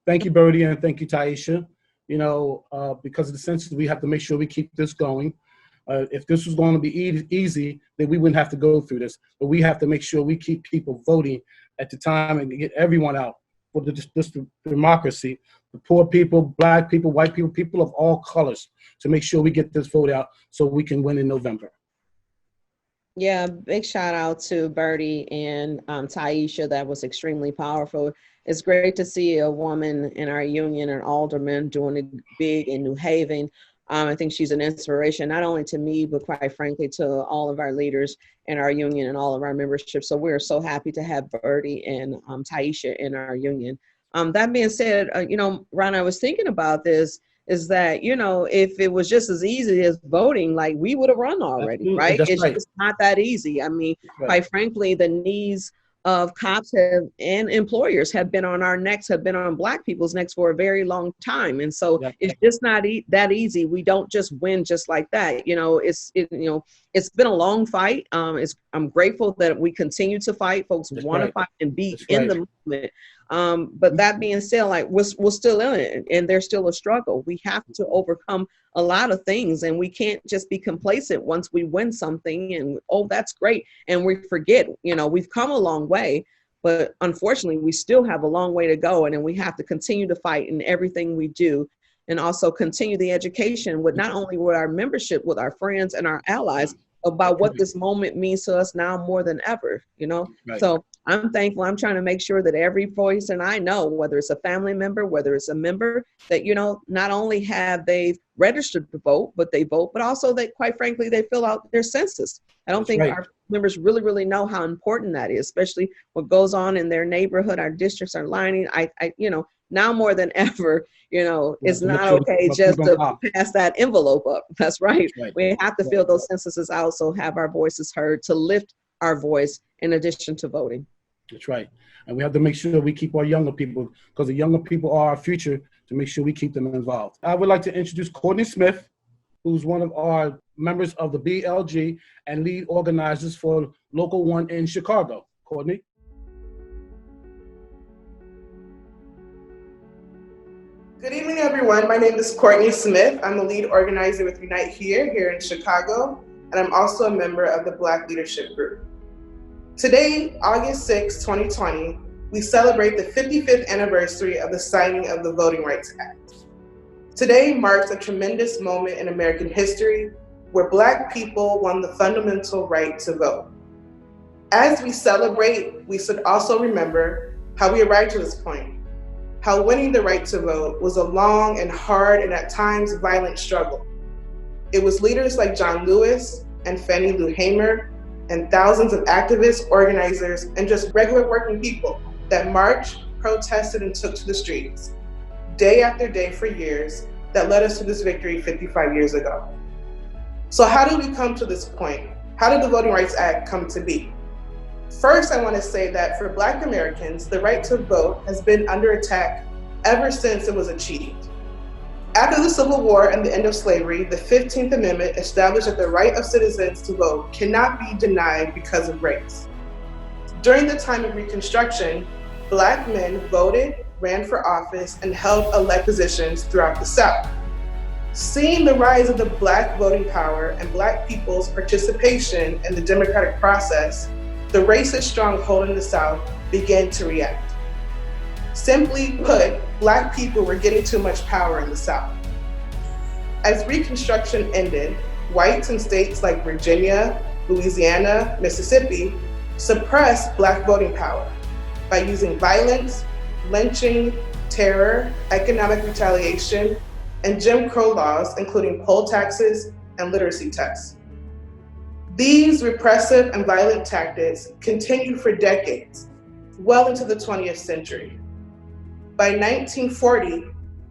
Thank you, Birdie, and thank you, Taisha. Because of the census, we have to make sure we keep this going. If this was going to be easy, then we wouldn't have to go through this. But we have to make sure we keep people voting at the time and get everyone out for this democracy. The poor people, black people, white people, people of all colors, to make sure we get this vote out so we can win in November. Yeah, big shout out to Birdie and Taisha. That was extremely powerful. It's great to see a woman in our union, an alderman, doing it big in New Haven. I think she's an inspiration, not only to me, but quite frankly, to all of our leaders in our union and all of our membership. So we're so happy to have Birdie and Taisha in our union. That being said, Ron, I was thinking about this, is that, if it was just as easy as voting, like we would have run already, right? It's right. Just not that easy. I mean, right. Quite frankly, the needs of cops and employers have been on our necks, have been on Black people's necks for a very long time. And so it's just not that easy. We don't just win just like that. It's been a long fight. I'm grateful that we continue to fight. Folks want to fight and be in the movement. But that being said, like we're still in it, and there's still a struggle. We have to overcome a lot of things, and we can't just be complacent once we win something and, oh, that's great, and we forget, we've come a long way, but unfortunately we still have a long way to go, and then we have to continue to fight in everything we do, and also continue the education with not only with our membership, with our friends and our allies, about what this moment means to us now more than ever, Right. So I'm thankful. I'm trying to make sure that every voice, and I know whether it's a family member, whether it's a member, that, not only have they registered to vote, but they vote, but also that, quite frankly, they fill out their census. I don't think our members really know how important that is, especially what goes on in their neighborhood. Our districts are lining. Now more than ever, it's not okay just to pass that envelope up. That's right. We have to fill those censuses out, so have our voices heard, to lift our voice in addition to voting. That's right. And we have to make sure we keep our younger people, because the younger people are our future, to make sure we keep them involved. I would like to introduce Courtney Smith, who's one of our members of the BLG and lead organizers for Local 1 in Chicago. Courtney. Good evening, everyone. My name is Courtney Smith. I'm the lead organizer with Unite here in Chicago, and I'm also a member of the Black Leadership Group. Today, August 6, 2020, we celebrate the 55th anniversary of the signing of the Voting Rights Act. Today marks a tremendous moment in American history where Black people won the fundamental right to vote. As we celebrate, we should also remember how we arrived to this point, how winning the right to vote was a long and hard and at times violent struggle. It was leaders like John Lewis and Fannie Lou Hamer and thousands of activists, organizers, and just regular working people that marched, protested, and took to the streets, day after day for years, that led us to this victory 55 years ago. So how did we come to this point? How did the Voting Rights Act come to be? First, I want to say that for Black Americans, the right to vote has been under attack ever since it was achieved. After the Civil War and the end of slavery, the 15th Amendment established that the right of citizens to vote cannot be denied because of race. During the time of Reconstruction, Black men voted, ran for office, and held elect positions throughout the South. Seeing the rise of the Black voting power and Black people's participation in the democratic process, the racist stronghold in the South began to react. Simply put, Black people were getting too much power in the South. As Reconstruction ended, whites in states like Virginia, Louisiana, Mississippi suppressed Black voting power by using violence, lynching, terror, economic retaliation, and Jim Crow laws, including poll taxes and literacy tests. These repressive and violent tactics continued for decades, well into the 20th century. By 1940,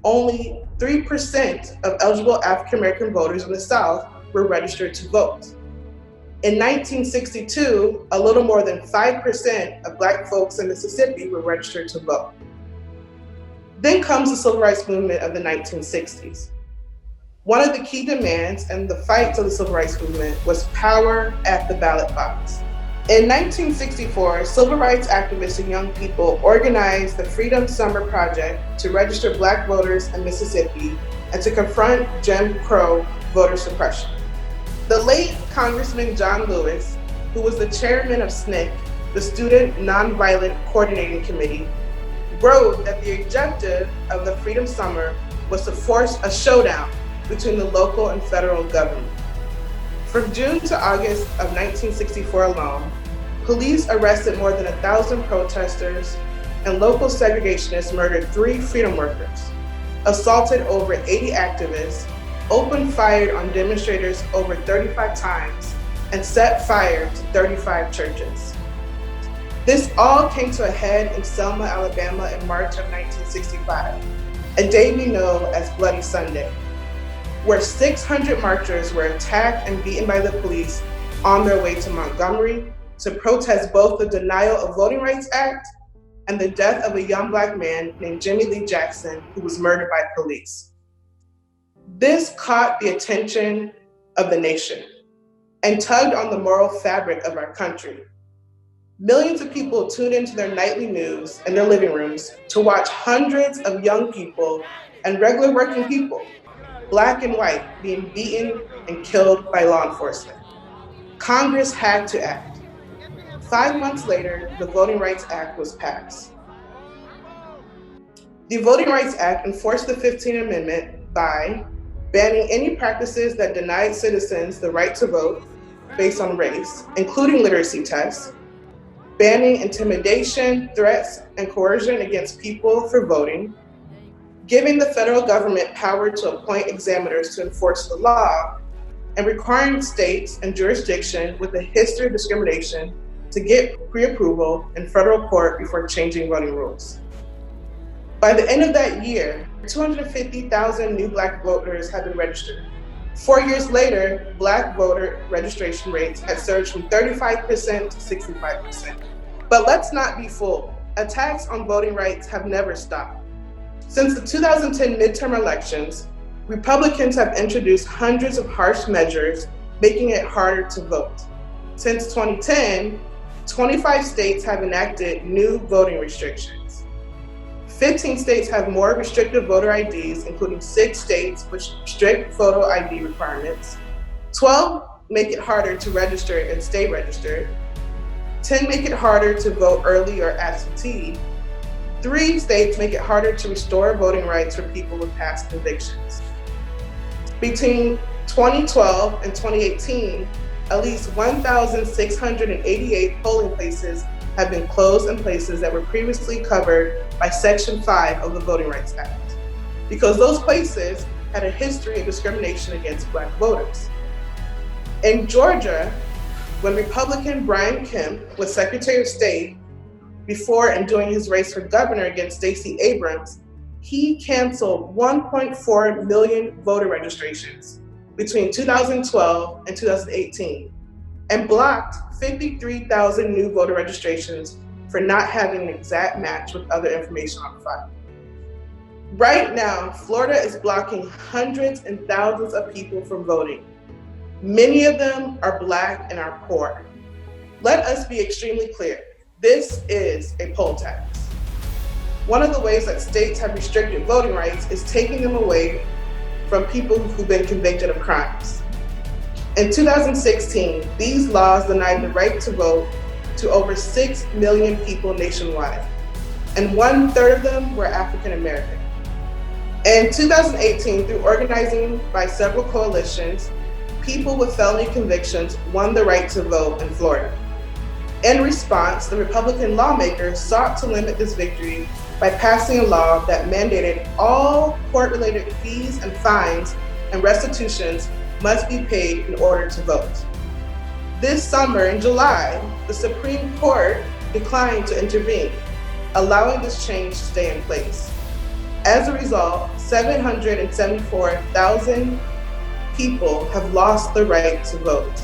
only 3% of eligible African-American voters in the South were registered to vote. In 1962, a little more than 5% of Black folks in Mississippi were registered to vote. Then comes the Civil Rights Movement of the 1960s. One of the key demands and the fight of the Civil Rights Movement was power at the ballot box. In 1964, civil rights activists and young people organized the Freedom Summer Project to register Black voters in Mississippi and to confront Jim Crow voter suppression. The late Congressman John Lewis, who was the chairman of SNCC, the Student Nonviolent Coordinating Committee, wrote that the objective of the Freedom Summer was to force a showdown between the local and federal government. From June to August of 1964 alone, police arrested more than 1,000 protesters, and local segregationists murdered 3 freedom workers, assaulted over 80 activists, opened fire on demonstrators over 35 times, and set fire to 35 churches. This all came to a head in Selma, Alabama in March of 1965, a day we know as Bloody Sunday, where 600 marchers were attacked and beaten by the police on their way to Montgomery to protest both the Denial of Voting Rights Act and the death of a young Black man named Jimmy Lee Jackson, who was murdered by police. This caught the attention of the nation and tugged on the moral fabric of our country. Millions of people tuned into their nightly news in their living rooms to watch hundreds of young people and regular working people, Black and white, being beaten and killed by law enforcement. Congress had to act. 5 months later, the Voting Rights Act was passed. The Voting Rights Act enforced the 15th Amendment by banning any practices that denied citizens the right to vote based on race, including literacy tests, banning intimidation, threats, and coercion against people for voting, giving the federal government power to appoint examiners to enforce the law, and requiring states and jurisdictions with a history of discrimination to get pre-approval in federal court before changing voting rules. By the end of that year, 250,000 new Black voters had been registered. 4 years later, Black voter registration rates had surged from 35% to 65%. But let's not be fooled. Attacks on voting rights have never stopped. Since the 2010 midterm elections, Republicans have introduced hundreds of harsh measures, making it harder to vote. Since 2010, 25 states have enacted new voting restrictions. 15 states have more restrictive voter IDs, including 6 states with strict photo ID requirements. 12 make it harder to register and stay registered. 10 make it harder to vote early or absentee. 3 states make it harder to restore voting rights for people with past convictions. Between 2012 and 2018, at least 1,688 polling places have been closed in places that were previously covered by Section 5 of the Voting Rights Act, because those places had a history of discrimination against Black voters. In Georgia, when Republican Brian Kemp was Secretary of State, before and during his race for governor against Stacey Abrams, he canceled 1.4 million voter registrations between 2012 and 2018 and blocked 53,000 new voter registrations for not having an exact match with other information on file. Right now, Florida is blocking hundreds and thousands of people from voting. Many of them are Black and are poor. Let us be extremely clear. This is a poll tax. One of the ways that states have restricted voting rights is taking them away from people who've been convicted of crimes. In 2016, these laws denied the right to vote to over 6 million people nationwide, and 1/3 of them were African American. In 2018, through organizing by several coalitions, people with felony convictions won the right to vote in Florida. In response, the Republican lawmakers sought to limit this victory by passing a law that mandated all court-related fees and fines and restitutions must be paid in order to vote. This summer, in July, the Supreme Court declined to intervene, allowing this change to stay in place. As a result, 774,000 people have lost the right to vote.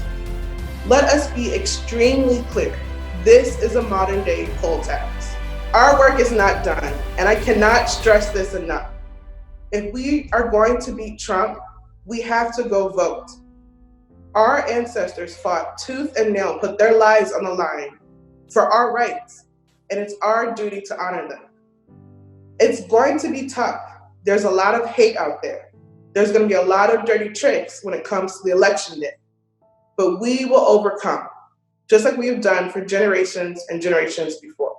Let us be extremely clear. This is a modern day poll tax. Our work is not done, and I cannot stress this enough. If we are going to beat Trump, we have to go vote. Our ancestors fought tooth and nail, put their lives on the line for our rights, and it's our duty to honor them. It's going to be tough. There's a lot of hate out there. There's going to be a lot of dirty tricks when it comes to the election day. But we will overcome, just like we have done for generations and generations before.